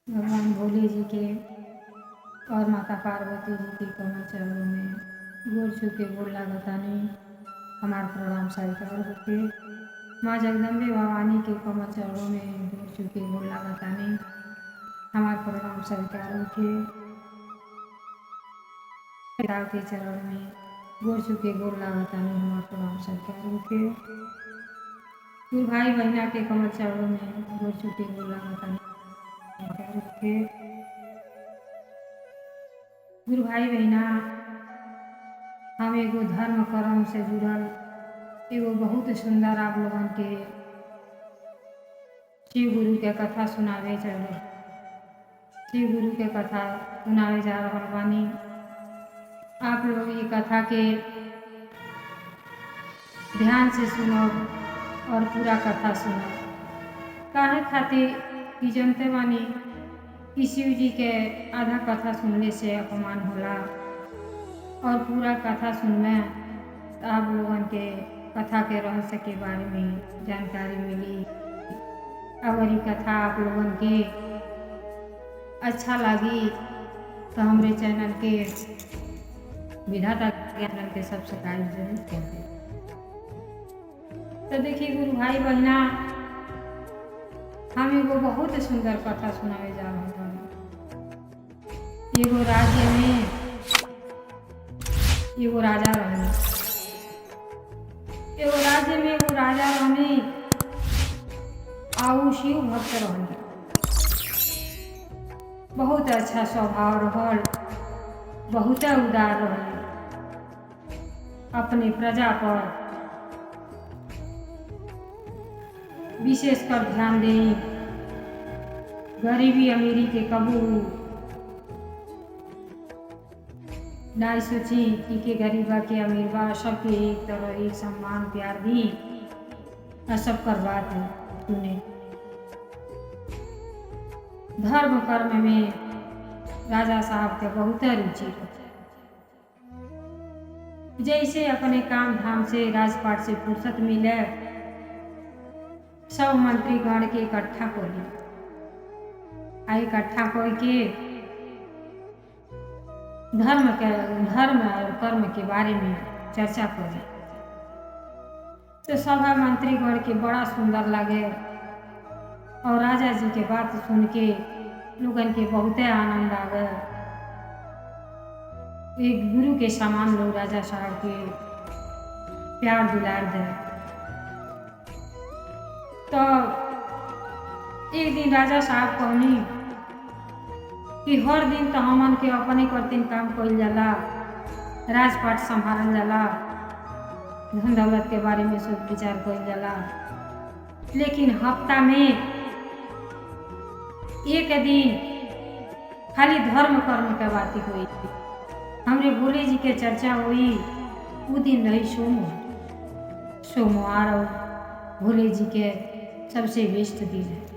भगवान भोले जी के और माता पार्वती जी के कमल चरणों में गोर छू के गोर लागतानी हमार प्रणाम स्वीकार होके माँ जगदम्बे भवानी के कमल चरणों में गोर छू के गोर लागतानी हमार प्रणाम स्वीकार होके पिता के चरण में गोर छू के गोर लागतानी हमार प्रणाम स्वीकार होके गुरु भाई बहना के कमल चरणों में गोर छू के गोर लागतानी होके गुरु भाई बहना हम एगो धर्म कर्म से जुड़ल एगो बहुत सुंदर आप लोगन के शिव गुरु के कथा सुनावे चले शिव गुरु के कथा सुनावे जा रहल बानी। आप लोग ये कथा के ध्यान से सुनो और पूरा कथा सुनो। काहे खातिर कि जनते बानी कि शिव जी के आधा कथा सुनने से अपमान होला और पूरा कथा सुनने आप लोगन के कथा के रहस्य के बारे में जानकारी मिली। अगर ये कथा आप लोगन के अच्छा लगी तो हमारे चैनल के विधाता चैनल के सब्सक्राइब जरूर कर दें। तो देखिए गुरु भाई बहना हम एगो बहुत सुंदर कथा सुनावे जा रहे हैं। एगो राज्य में एगो राजा रहने एगो राज्य में एगो राजा रहने आऊ शिव भक्त रहने। बहुत अच्छा स्वभाव रहल, बहुत उदार रहल, अपने प्रजा पर विशेषकर ध्यान दें। गरीबी अमीरी के कबू ना सोची कि के गरीबा के अमीरबा सबके एक तरह एक सम्मान प्यार दी और सब कर बात है सुने। धर्म कर्म में राजा साहब के बहुत रुचि रहे। जैसे अपने काम धाम से राजपाट से फुर्सत मिले सब मंत्रीगण के इकट्ठा कर लिया। इकट्ठा करके धर्म और कर्म के बारे में चर्चा करी। तो सभा मंत्रीगण के बड़ा सुंदर लगे और राजा जी के बात सुन के लोगन के बहुत आनंद आ गए। एक गुरु के समान लोग राजा साहब के प्यार दुलार दे। तो एक दिन राजा साहब कहनी कि हर दिन तो हमन के अपने करतीन काम कइल जाला, राजपाट संभालल जाला, धन दौलत के बारे में सोच विचार कइल जाला, लेकिन हफ्ता में एक दिन खाली धर्म कर्म के बात हुई। हमरे भोले जी के चर्चा हुई। वो दिन रही सोमवार और भोले जी के सबसे बेस्ट दिन है।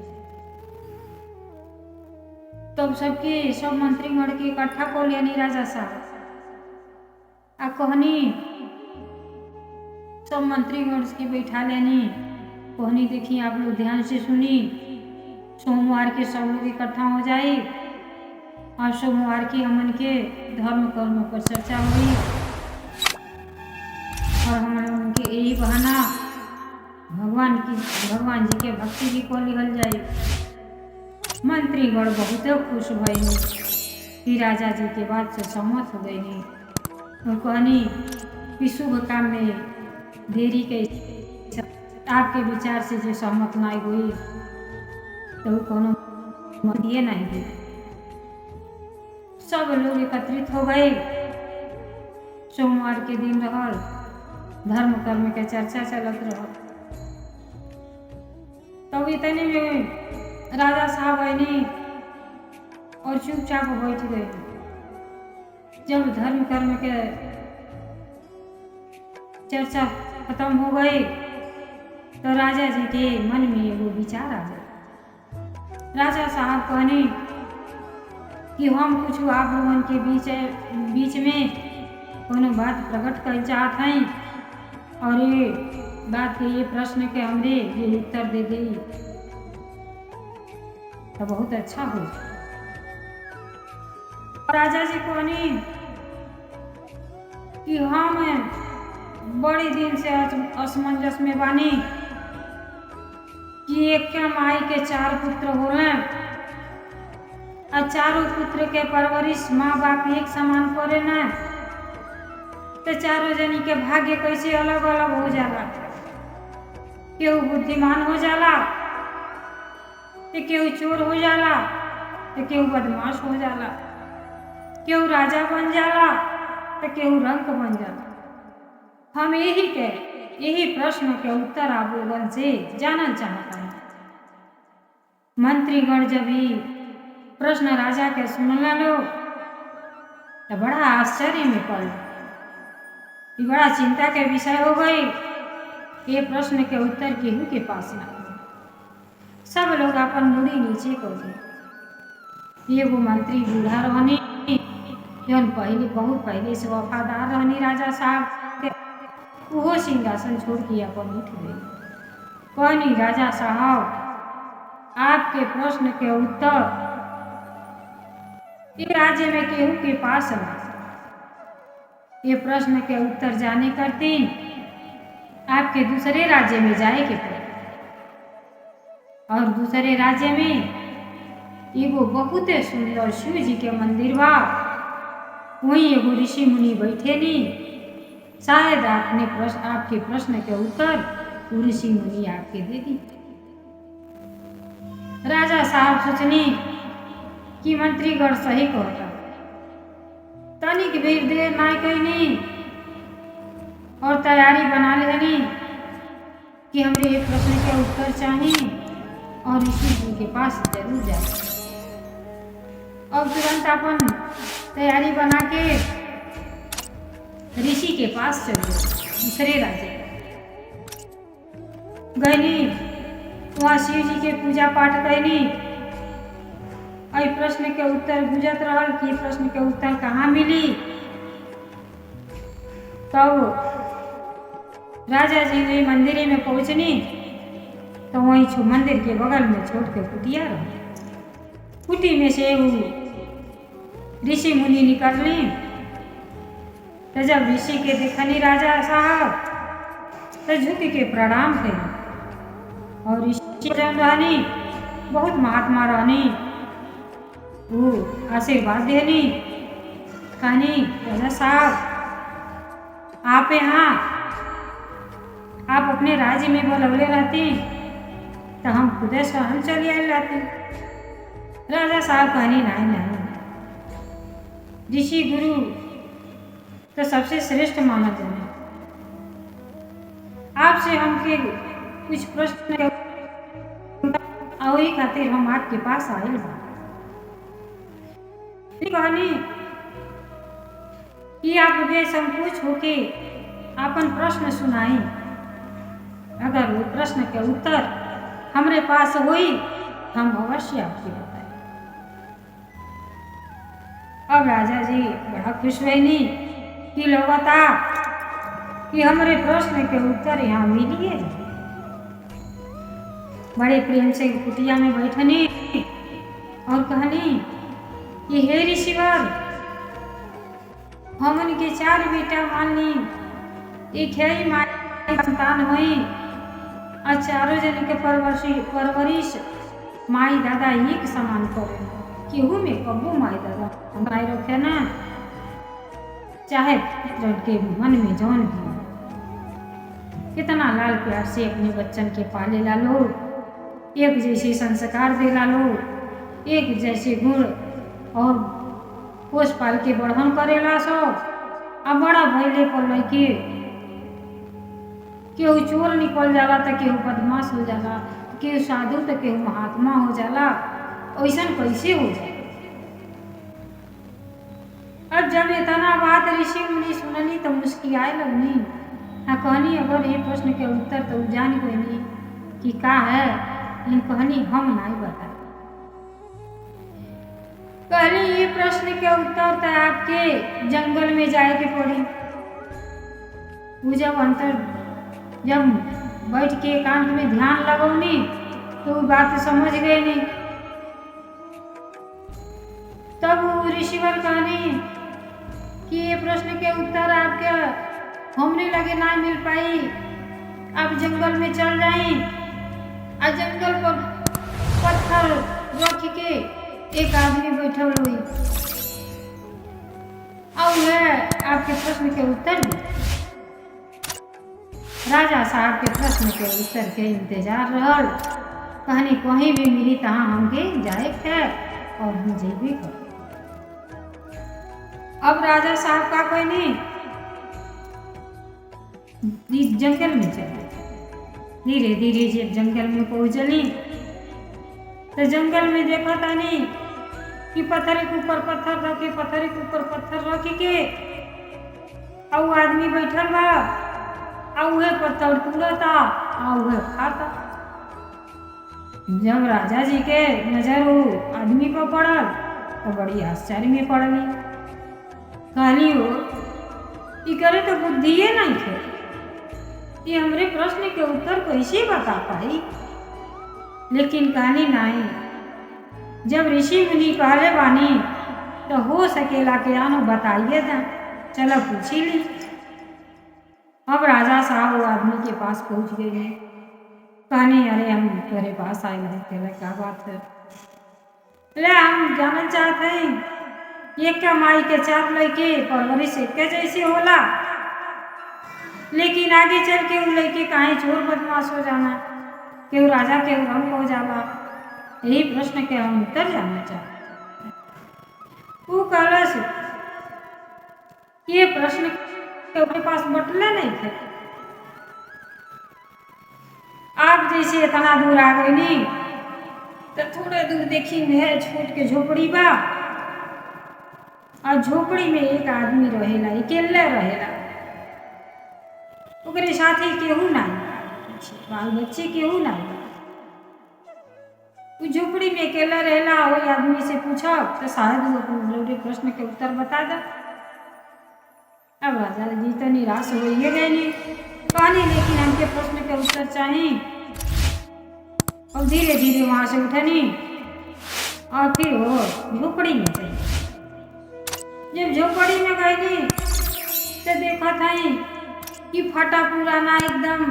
तब सब मंत्रीगण के इकट्ठा कर लिया राजा साहब आ कहनी सब मंत्रीगण के बैठा लेनी। कहनी देखिए आप लोग ध्यान से सुनी, सोमवार के सब लोग इकट्ठा हो जाए और सोमवार की हमन के धर्म कर्म पर चर्चा हुई और हम के यही बहाना भगवान जी के भक्ति भी को लिखल जाए। मंत्रीगण बहुत खुश भइनी कि राजा जी के बात से सहमत हो गई। और कहनी कि शुभ काम में देरी के आपके विचार से जो सहमत नहीं हुई तो कोनो मतिए नहीं हुई। सब लोग एकत्रित हो गए। सोमवार के दिन रहल, धर्म कर्म के चर्चा चलत रहल। तब इतने में राजा साहब आईनी और चुपचाप बैठ गए। जब धर्म कर्म के चर्चा खत्म हो गई तो राजा जी के मन में एगो विचार आ गया। राजा साहब कहने कि हम कुछ आप लोगन के बीच में कोनो बात प्रकट कर चाहत हैं और ये बात के ये प्रश्न के हमरे ये उत्तर दे दी तो बहुत अच्छा हो। राजा जी कहनी कि हम बड़े दिन से असमंजस में बानी कि एक के माई के 4 पुत्र होले और चारों पुत्र के परवरिश माँ बाप एक समान करे न, तो चारों जनी के भाग्य कैसे अलग अलग हो जाला। केहू बुद्धिमान हो जाला, तो केहू चोर हो जाला, तो केहू बदमाश हो जाला, केहू राजा बन जाला, तो केहू रंक बन जाला। हम यही प्रश्न के उत्तर आप लोगन से जानना चाहता हूँ। मंत्रीगण जब ही प्रश्न राजा के सुनला लो तो बड़ा आश्चर्य में पड़, बड़ा चिंता के विषय हो गई। ये प्रश्न के उत्तर केहू के पास ना हो। सब लोग अपन मुड़ी नीचे कर दी। एगो मंत्री बूढ़ा रहनी, जौन बहुत पहले से वफादार रहनी राजा साहब के, वो सिंहासन छोड़ के अपन उठ गई। कहनी राजा साहब, आपके प्रश्न के उत्तर ये राज्य में केहू के पास ना। ये प्रश्न के उत्तर जाने करती आपके दूसरे राज्य में जाए के पड़े, और दूसरे राज्य में एगो बहुत सुंदर शिव जी के मंदिर बा। वहीं एगो ऋषि मुनि बैठे नी, शायद आपके प्रश्न के उत्तर वो ऋषि मुनि आपके दे दी। राजा साहब सोचनी कि मंत्रीगण सही कहता, तनिक भी देर ना कैनी और तैयारी बना लेनी कि हमरे एक प्रश्न के उत्तर चाहिए और ऋषि जी के पास जरूर जाए। और तुरंत अपन तैयारी बना के ऋषि के पास चले दूसरे राज्य गईनी। वहाँ शिव जी के पूजा पाठ कैनी। और प्रश्न के उत्तर गुजत रहल कि प्रश्न के उत्तर कहाँ मिली। तब राजा जी ने मंदिर में पहुंचनी तो वहीं मंदिर के बगल में छोट के कुटिया रही। कुटी में से ऋषि मुनि निकलनी। तो जब ऋषि के देखनी राजा साहब तो झुक के प्रणाम करी। और ऋषि रहनी बहुत महात्मा रहनी, वो आशीर्वाद देनी। कहनी राजा साहब, आप अपने राज्य में बोलवले रहती तो हम खुद स्वयं चली आए रहती। राजा साहब कहनी नहीं, ऋषि गुरु तो सबसे श्रेष्ठ माना जाने। आपसे हमके कुछ प्रश्न वही खातिर हम आपके पास आए बा। कहनी कि आप बेसंकोच होके अपन प्रश्न सुनाई। अगर वो प्रश्न के उत्तर हमरे पास हुई हम अवश्य आपके बताए। अब राजा जी बड़ा खुश हुए कि लगता कि हमारे प्रश्न के उत्तर यहाँ मिलिए। बड़े प्रेम से कुटिया में बैठनी और कहनी कि हे ऋषिवर, हमन के 4 बेटा माननी, एक है माई संतान हुई और चारों जन के परवरिश माई दादा एक समान करे। केहू में कबू माई दादा हमारे रखे ना, चाहे पुत्र के मन में जौन भी। कितना लाल प्यार से अपने बच्चन के पाले ला लो, एक जैसे संस्कार दे ला लो, एक जैसे गुण और पोष पाल के बढ़न करेला सो। अब बड़ा भैले पर लड़के केहू चोर निकल जाला तो केहू बदमाश हो जाला, केहू साधु तो केहू महात्मा हो जाला। ऐसा कैसे हो जाए। अब जब इतना बात ऋषि मुनि सुननी तो मुस्कियाए लगनी। कहनी अगर ये प्रश्न के उत्तर तो जान गई कि का है, इन कहनी हम नहीं बता। कहली ये प्रश्न के उत्तर तो आपके जंगल में जाए के पड़ी। वो जब बैठ के एकांत में ध्यान लगौनी तो वो बात समझ गए नहीं। तब वो ऋषिवर कहनी कि ये प्रश्न के उत्तर आपके हमरे लगे ना मिल पाई, आप जंगल में चल जाई। आ जंगल पर पत्थर रख के एक आदमी बैठल हुई और वह आपके प्रश्न के उत्तर दी। राजा साहब के प्रश्न के उत्तर के इंतजार रहल। कहनी कहीं भी मिली तहाँ हमके जाए थे और मुझे भी कर। अब राजा साहब का कहनी जंगल में चले। धीरे धीरे जब जंगल में पहुंचली तो जंगल में देखा तानी कि पत्थर के ऊपर पत्थर रखे, पत्थर के ऊपर पत्थर रख के और आदमी बैठल बा और वह पत्थर तोड़ता और वह खाता। जब राजा जी के नजर वो आदमी पर पड़ल तो बड़ी आश्चर्य में पड़ली। कहली हो ये करे तो बुद्धिए नहीं थे, ये हमरे प्रश्न के उत्तर कैसे बता पाई। लेकिन कहनी नहीं, जब ऋषि मुनि कहले बानी तो हो सकेला के आनो बताइए था, चलो पूछी ली। अब राजा साहब वो आदमी के पास पहुंच गए हैं। कहनी अरे हम तेरे पास आए हैं, तेरा क्या बात है। अरे हम जानना चाहते हैं एक क्या माई के चार लड़के परवरिश के जैसे होला, लेकिन आगे चल के वो लड़के कहीं चोर बदमाश हो जाना, केहू राजा केहू रंग हो जाला। यही प्रश्न के हम उत्तर जानना चाहते। वो कहलस ये प्रश्न के पास बटले नहीं थे, आप जैसे इतना दूर आ गए नहीं तो थोड़े दूर देखी में छोट के झोपड़ी बा और झोपड़ी में एक आदमी रहेला, अकेले रहेला, ओकरे साथी केहू नहीं, बाल बच्चे केहू नहीं। वो झोपड़ी में अकेला रहेला। वही आदमी से पूछा तो शायद वो अपने प्रश्न के उत्तर बता दे। अब राजा जी तो निराश हो गए कहनी लेकिन हमके प्रश्न के उत्तर चाहिए। और धीरे धीरे वहां से उठनी और फिर वो झोपड़ी में गई। जब झोपड़ी में गई तो देखा था कि फटा पुराना एकदम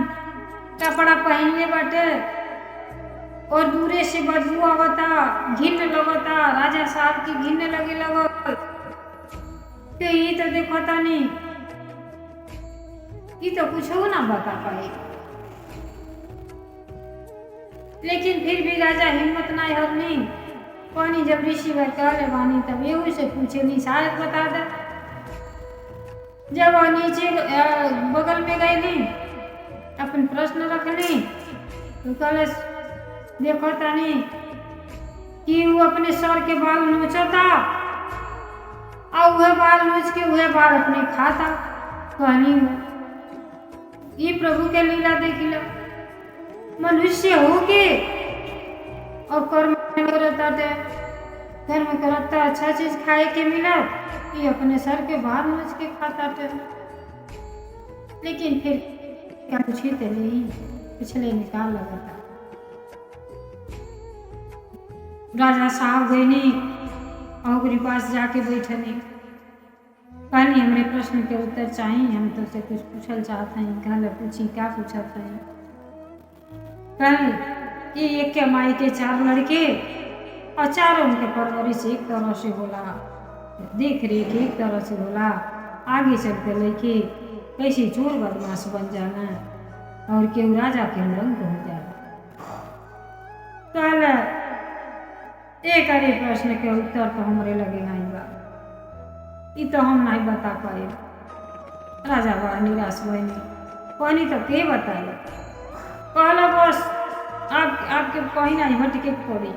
कपड़ा पहनले बाटे और दूरे से बदबू आवता, घिन लगता। राजा साहब की घिन लगे लगल तो ये तो देखा था नहीं, ये तो कुछ हो ना बता पाए। लेकिन फिर भी राजा हिम्मत ना हरनी। पानी जब ऋषि कहले बानी तब ये से पूछे नहीं शायद बता दे। जब नीचे बगल में गए नहीं अपन प्रश्न रखनी तो कहले देखो तानी कि वो अपने सर के बाल नोचता और वह बाल नोच के वह बाल अपने खाता। कहनी ये प्रभु के लीला देखिला, मनुष्य हो के और कर्म करता धर्म करता अच्छा चीज खाए के मिला, ये अपने सर के बाल नोच के खाता थे। लेकिन फिर क्या पूछी थे नहीं, पिछले निकाल लगा था। राजा साहब गए नहीं और के पास जाके बैठनी। कहनी हमरे प्रश्न के उत्तर चाहिए, हम तो से कुछ पूछल चाहते हैं। कहले पूछी क्या पूछते हैं। कल ये एक के माई के चार लड़के और चारों उनके परवरिश एक तरह से होला, देख रेख एक तरह से होला। आगे चलते लड़के कैसे चोर बदमाश बन जाना और केहू राजा के रंग हो जाना। कहले एक अरे प्रश्न के उत्तर तो हमरे लगे नहीं बा, ये तो हम नहीं बता पाए। राजा बड़ा निराश बनी। पानी तो के बताए। कहला बस आपके कहीं नहीं भटके पड़ी।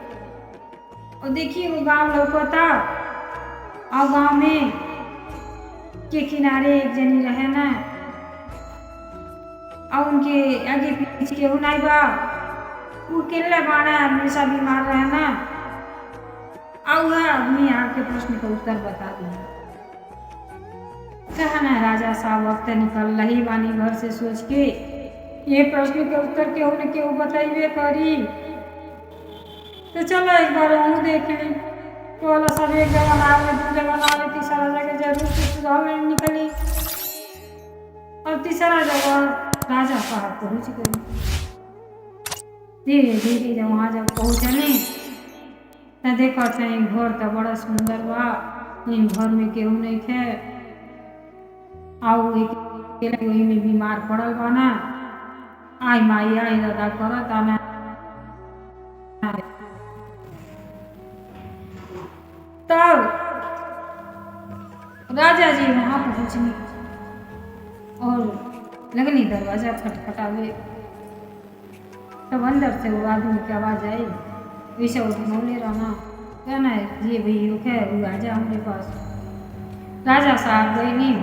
और देखिए वो गांव लौकता और गांव में के किनारे एक जनी रहे ना और उनके आगे पीछे केहू नहीं बा। वो अकेले बाड़ा हमेशा बीमार रहे ना और वह आदमी आपके प्रश्न का उत्तर बता दिया। कहना राजा साहब वक्त निकल रही बानी घर से सोच के ये प्रश्न के उत्तर केहू न केहू बताइबे करी। तो चलो एक बार हम देख ली वाला सब एक जगह बनावे, दू जगह बनावे, तीसरा जगह जरूर कुछ सुधार निकली और तीसरा जगह राजा साहब पहुँच गए। धीरे धीरे जब वहाँ जब पहुँचने तो देखा थे घर तो बड़ा सुंदर बा, इन घर में केहू नहीं थे। आओ एक वही में बीमार पड़ल बा ना, आई माई आई दादा करत आना। तब राजा जी वहां पहुंचनी और लगनी दरवाजा खटखटावे। तब अंदर से वो आदमी की आवाज आई, वैसे वो मौले रहना कहना है ये भाई रुके वो आ जा हमारे पास। राजा साहब गए नहीं,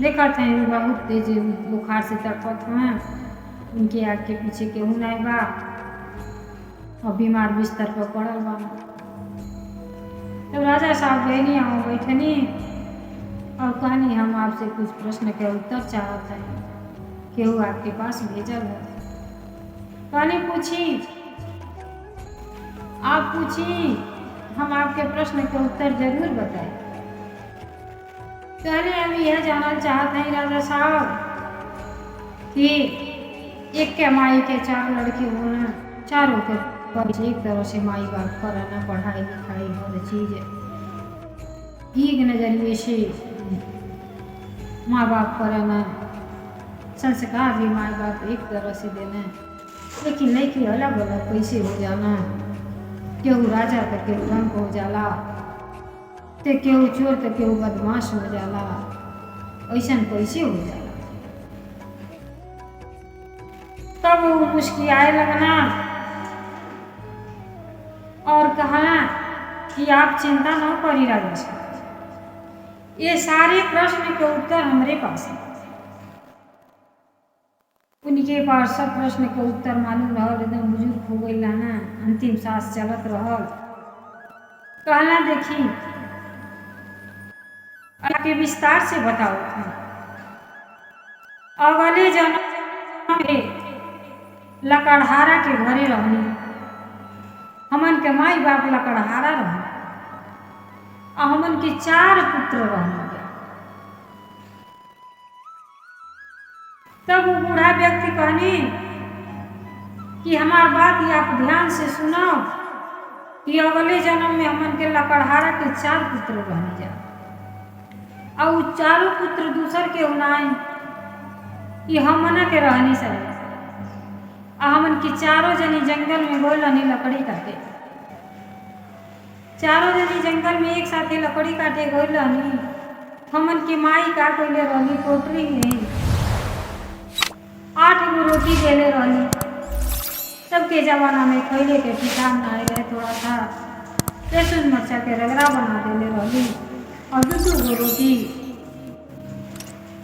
देखा थे बहुत तेज बुखार से तड़पत हैं, उनके आग के पीछे केहू नहीं बा और बीमार बिस्तर पर पड़ल बा। तब राजा साहब गए नहीं, हम बैठनी और कहनी हम आपसे कुछ प्रश्न के उत्तर चाहते हैं, केहू आपके पास भेजल है। कहनी पूछी, आप पूछी, हम आपके प्रश्न के उत्तर जरूर बताएं। कहने हम यह जानना चाहते हैं राजा साहब कि एक के माई के 4 लड़के होना, चारों के पर एक तरह से माई बाप कराना, पढ़ाई लिखाई हर चीज एक नजरिए से माँ बाप कराना, संस्कार भी माँ बाप एक तरह से देना, लेकिन लड़की अलग अलग कैसे हो जाना, केहू राजा तो केहू रंग हो जाला, तो केहू चोर तो केहू बदमाश हो जाला, ऐसा कैसे हो जाला। तब वो मुस्कियाए लगना और कहा कि आप चिंता न करी राजा साहब, ये सारे प्रश्न के उत्तर हमारे पास है। उनके पास सब प्रश्न के उत्तर मालूम रहल, एकदम बुजुर्ग हो गई ना, अंतिम सांस चलत रहल। कहना देखी आपके विस्तार से बताओ, अगले जन्म में लकड़हारा के घरे रहनी, हमन के माई बाप लकड़हारा रहनी और हमन के 4 पुत्र रहने। तब वो बूढ़ा व्यक्ति कहने कि हमार बात ये आप ध्यान से सुनो कि अगले जन्म में हमन के लकड़हारा के 4 पुत्र रहने जा, और वो 4 पुत्र दूसर के उनाए कि हमन के रहनी सब, और हमन की 4 जनी जंगल में गोल रहनी लकड़ी काटे, 4 जनी जंगल में एक साथ लकड़ी काटे गोल रहनी। हमन की माई का कोयले रहनी पोटरी में 8 गो रोटी देले रहनी। तब के जमाना में खैले के ठिकान आए रहे, थोड़ा सा लहसुन मरचा के रगड़ा बना देले रहनी और 2 गो रोटी,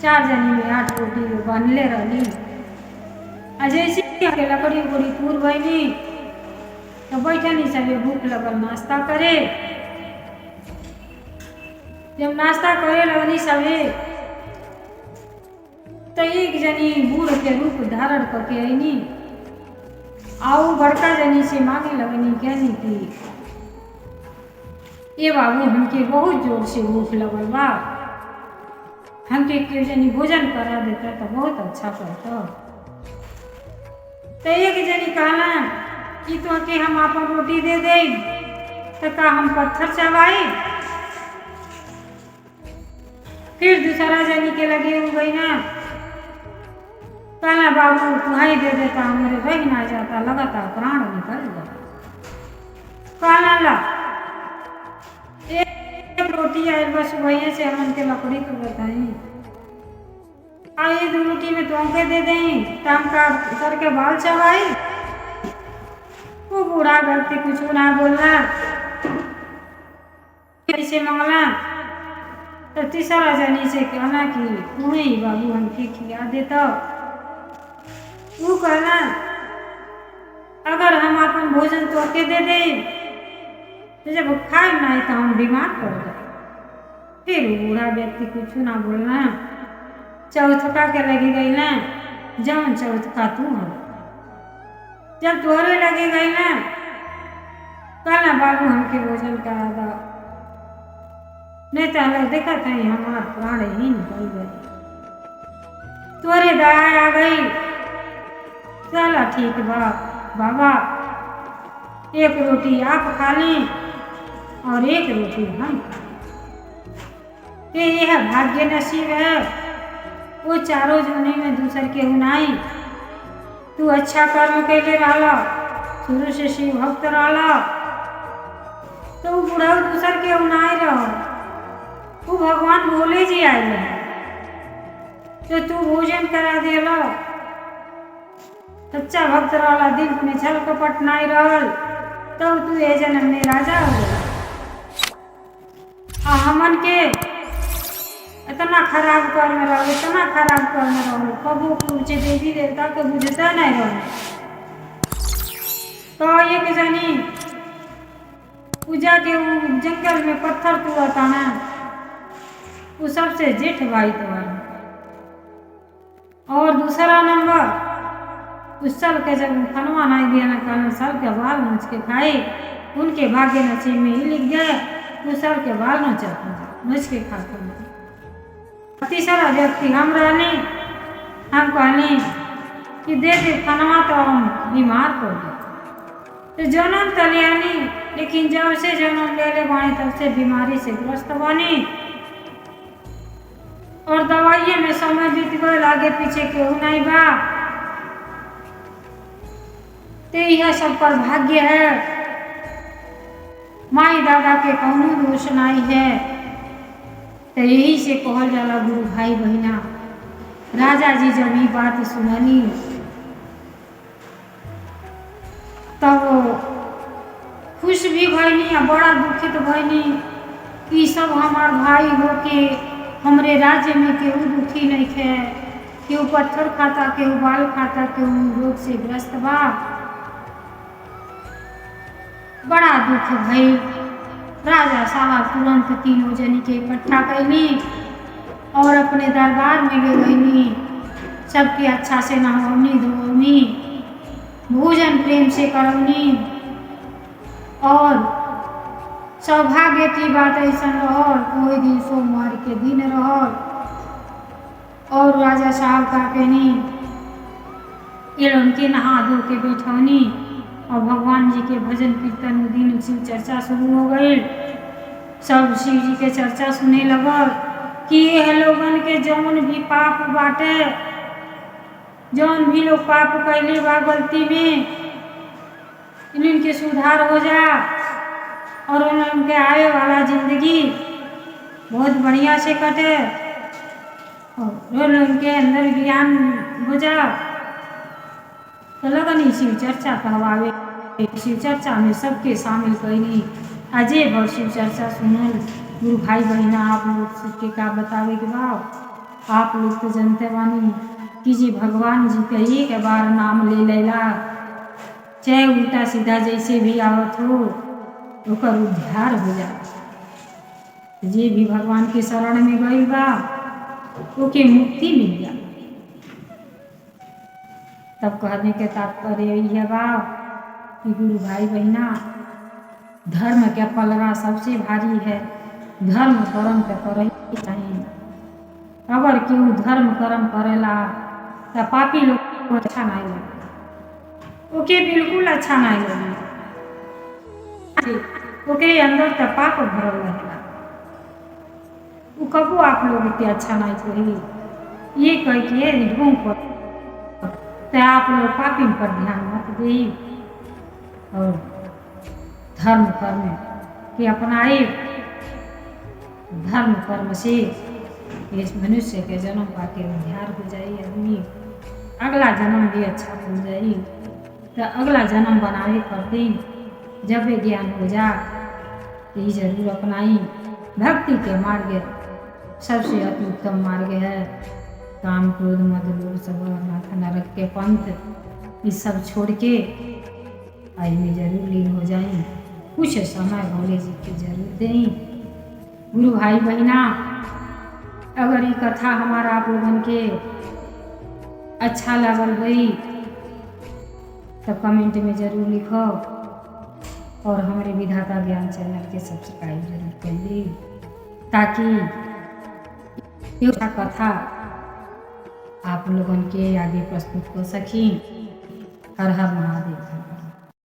4 जनी में 8 रोटी बनले रहनी। जैसे लकड़ी उकड़ी पूर भैनी तो बैठनी सबे भूख लगल नाश्ता करे। जब नाश्ता करे लगनी सबे तो एक जनी बूढ़ के रूप धारण करके आईनी, आओ बड़का जनी से मांगे लगनी, कहनी कि ये बाबू हमके बहुत जोर से भूख लगल बा, हमके क्यों जनी भोजन करा देता तो बहुत अच्छा करता। तो एक जनी कहना कि तो के हम अपन रोटी दे दे तो का हम पत्थर चबाई। फिर दूसरा जनी के लगे हो गई ना, कहना बाबू तुम्हारी दे देता, हमारे रह ना जाता, लगाता प्राण निकल जाता। कहना ला एक रोटी आए बस वही से हमन के लकड़ी को बताई, आइए 2 रोटी में तुमके दे दें, काम का सर के बाल चबाई। वो बूढ़ा व्यक्ति कुछ ना बोलना, ऐसे मंगला तो तीसरा जनी से कहना कि तुम्हें ही बाबू हमके खिला देता। वो कहना अगर हम अपन भोजन तो के दे दे तो जब खाए ना तो हम बीमार पड़ गए। फिर बूढ़ा व्यक्ति कुछ ना बोलना, चौथका के लगी गई ना, जौन चौथका तू हो, जब तोहरे लगे गई ना कहना बाबू हमके भोजन करा दो, नहीं तो हमें देखा था हमारा प्राण ही निकल गए। तोरे दया आ गई, चला ठीक बा बाबा, एक रोटी आप खा लें और एक रोटी हम खा लें। यह भाग्य नसीब है, वो चारों जने में दूसर के उनाई। तू अच्छा कर्म कैले रहला, शुरू से शिव भक्त रहला, तो बुढ़ा दूसर के उनाई रहो। तू भगवान बोले जी आए रहे तो तू भोजन करा देला। सच्चा भक्त रहला, दिल में छल कपट नाई रहल, तो तू ये जन्म में राजा हो। हमन के इतना खराब कर्म रहो, इतना खराब कर्म रहो, कबू पूछे देवी देवता के बुझता नहीं रहो। तो एक जनी पूजा के वो जंगल में पत्थर तुरता ना, वो सबसे जेठ भाई तुम्हारा। और दूसरा नंबर उस साल के जब खनवा नहीं दिया ना, कल साल के बाल नोच के खाए, उनके भाग्य नसीब में ही लिख गए उस साल के बाल नोच के खा कर। तीसरा व्यक्ति हम रहने, हम कहने कि दे खनवा तो हम बीमार पड़ गए, तो जन्म तो लियानी, लेकिन जब से जन्म ले ले बानी तब से बीमारी से ग्रस्त बानी, और दवाइये में समय बीत गए, आगे पीछे केहू नहीं बा। तो यह सब पर भाग्य है, माई दादा के कौनो दोष नहीं है। तो यही से कहल जाला गुरु भाई बहिना। राजा जी जब ये बात सुननी तब खुश भी भैनी और बड़ा दुखित भैनी कि सब हमार भाई होके हमरे राज्य में केहू दुखी नहीं है, केहू पत्थर खाता, केहू बाल खाता, केहू रोग से ग्रस्त बा। बड़ा दुख भई। राजा साहब तुरंत तीनों जनी के इकट्ठा कैली और अपने दरबार में ले गईनी। सबके अच्छा से नहवनी धोवनी, भोजन प्रेम से करवनी, और सौभाग्य की बात ऐसा रहल, कोई दिन सोमवार के दिन रहल, और राजा साहब का कहनी ये उनके नहा धो के बैठौनी, और भगवान जी के भजन कीर्तन दिन शिव चर्चा शुरू हो गई। सब शिव जी के चर्चा सुने लगल कि ये लोगन के जौन भी पाप बाटे, जौन भी लोग पाप कैले बा गलती में, इनके सुधार हो जा और उनके आए वाला जिंदगी बहुत बढ़िया से कटे और उनके अंदर ज्ञान हो जा। तो लगनी शिव चर्चा कहवावे। शिव चर्चा में सबके शामिल कैनी। अजय भर शिव चर्चा सुनल। गुरु भाई बहना आप लोग सबके का बतावे के भाव, आप लोग तो जानते बानी कि जी भगवान जी का एक बार नाम ले लेला, चाहे उल्टा सीधा जैसे भी आवत हो ओकर उद्धार हो जा। जे भी भगवान के शरण में गई बा ओके मुक्ति मिल जा। तब कहने के तात्पर्य यही बा कि गुरु भाई बहना धर्म के पलड़ा सबसे भारी है। धर्म कर्म तो कर ही चाहिए। अगर केहू धर्म कर्म करेला तो पापी लोग को अच्छा नहीं लगे, ओके बिल्कुल अच्छा नहीं लगे, ओके अंदर तो पाप भरल रहेला। वो कबू आप लोग के अच्छा नहीं कही। ये कह के ढूंढ पर तो आप लोग पापी पर ध्यान मत दी और धर्म कर्म के अपनाए। धर्म कर्म से इस मनुष्य के जन्म पाके उद्धार हो जाए, आदमी अगला जन्म भी अच्छा हो जाए। तो अगला जन्म बनाए करते जब ज्ञान हो जा तो जरूर अपनाई। भक्ति के मार्ग सबसे अति उत्तम मार्ग है। काम क्रोध मद लोभ सब माथा नरक के पंथ इस सब छोड़ के आई में जरूर लीन हो जाए। कुछ समय भोले जी के जरूर दें। गुरु भाई बहना अगर ये कथा हमारा आप लोगन के अच्छा लागल गई तो कमेंट में जरूर लिखो और हमारे विधाता ज्ञान चैनल के सब्सक्राइब जरूर करिए ताकि ये कथा आप लोगों के आगे प्रस्तुत कर सकें। हर हर महादेव।